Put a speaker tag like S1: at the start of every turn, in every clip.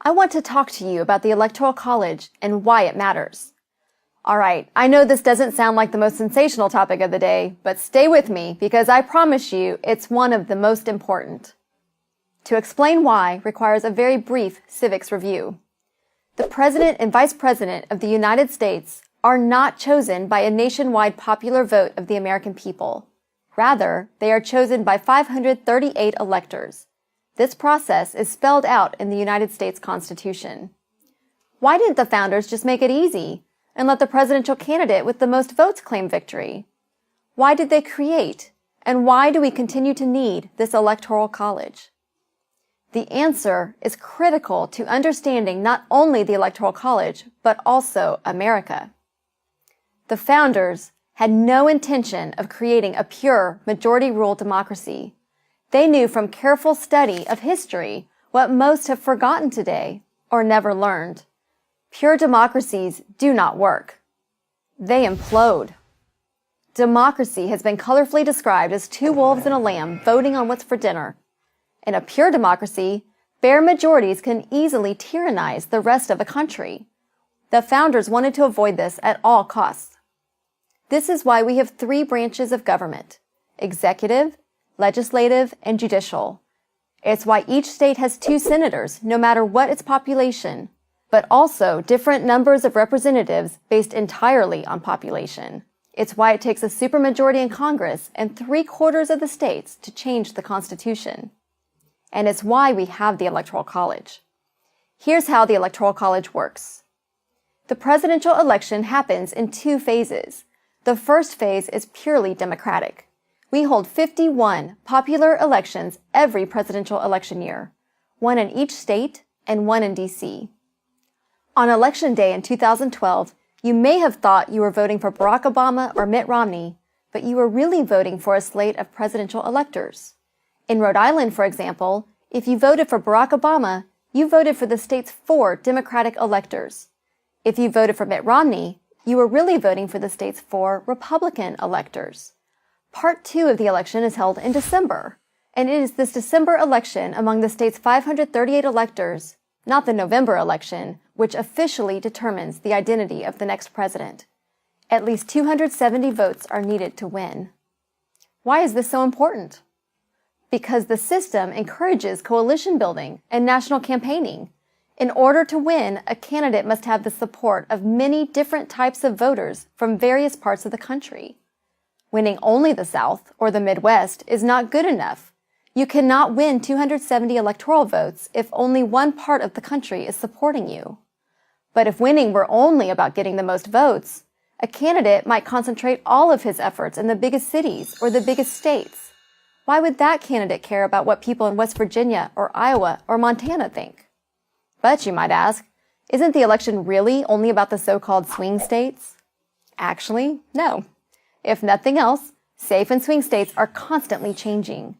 S1: I want to talk to you about the Electoral College and why it matters. All right, I know this doesn't sound like the most sensational topic of the day, but stay with me because I promise you it's one of the most important. To explain why requires a very brief civics review. The President and Vice President of the United States are not chosen by a nationwide popular vote of the American people. Rather, they are chosen by 538 electors. This process is spelled out in the United States Constitution. Why didn't the founders just make it easy and let the presidential candidate with the most votes claim victory? Why did they create, and why do we continue to need this electoral college? The answer is critical to understanding not only the Electoral College, but also America. The founders had no intention of creating a pure majority rule democracy. They knew from careful study of history what most have forgotten today or never learned. Pure democracies do not work. They implode. Democracy has been colorfully described as two wolves and a lamb voting on what's for dinner. In a pure democracy, bare majorities can easily tyrannize the rest of the country. The founders wanted to avoid this at all costs. This is why we have three branches of government: executive, legislative, and judicial. It's why each state has 2 senators, no matter what its population, but also different numbers of representatives based entirely on population. It's why it takes a supermajority in Congress and 3/4 of the states to change the Constitution. And it's why we have the Electoral College. Here's how the Electoral College works. The presidential election happens in 2 phases. The first phase is purely democratic. We hold 51 popular elections every presidential election year, 1 in each state and 1 in D.C. On Election Day in 2012, you may have thought you were voting for Barack Obama or Mitt Romney, but you were really voting for a slate of presidential electors. In Rhode Island, for example, if you voted for Barack Obama, you voted for the state's 4 Democratic electors. If you voted for Mitt Romney, you were really voting for the state's 4 Republican electors. Part 2 of the election is held in December, and it is this December election among the state's 538 electors, not the November election, which officially determines the identity of the next president. At least 270 votes are needed to win. Why is this so important? Because the system encourages coalition building and national campaigning. In order to win, a candidate must have the support of many different types of voters from various parts of the country. Winning only the South or the Midwest is not good enough. You cannot win 270 electoral votes if only one part of the country is supporting you. But if winning were only about getting the most votes, a candidate might concentrate all of his efforts in the biggest cities or the biggest states. Why would that candidate care about what people in West Virginia or Iowa or Montana think? But you might ask, isn't the election really only about the so-called swing states? Actually, no. If nothing else, safe and swing states are constantly changing.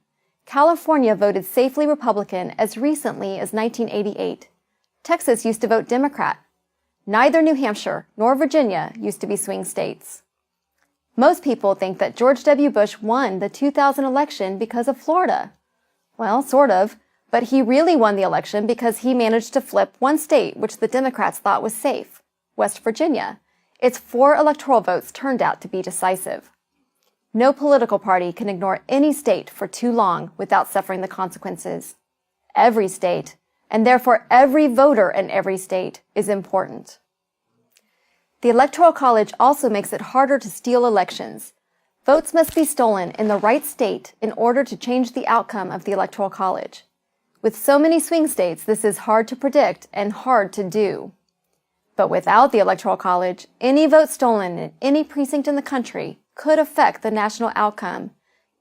S1: California voted safely Republican as recently as 1988. Texas used to vote Democrat. Neither New Hampshire nor Virginia used to be swing states. Most people think that George W. Bush won the 2000 election because of Florida. Well, sort of, but he really won the election because he managed to flip one state which the Democrats thought was safe, West Virginia. Its 4 electoral votes turned out to be decisive. No political party can ignore any state for too long without suffering the consequences. Every state, and therefore every voter in every state, is important. The Electoral College also makes it harder to steal elections. Votes must be stolen in the right state in order to change the outcome of the Electoral College. With so many swing states, this is hard to predict and hard to do. But without the Electoral College, any vote stolen in any precinct in the country could affect the national outcome,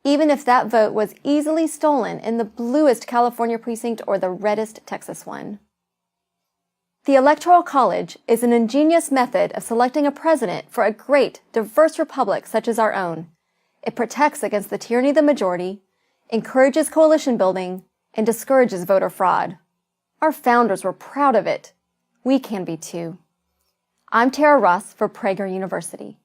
S1: even if that vote was easily stolen in the bluest California precinct or the reddest Texas one. The Electoral College is an ingenious method of selecting a president for a great, diverse republic such as our own. It protects against the tyranny of the majority, encourages coalition building, and discourages voter fraud. Our founders were proud of it. We can be too. I'm Tara Ross for Prager University.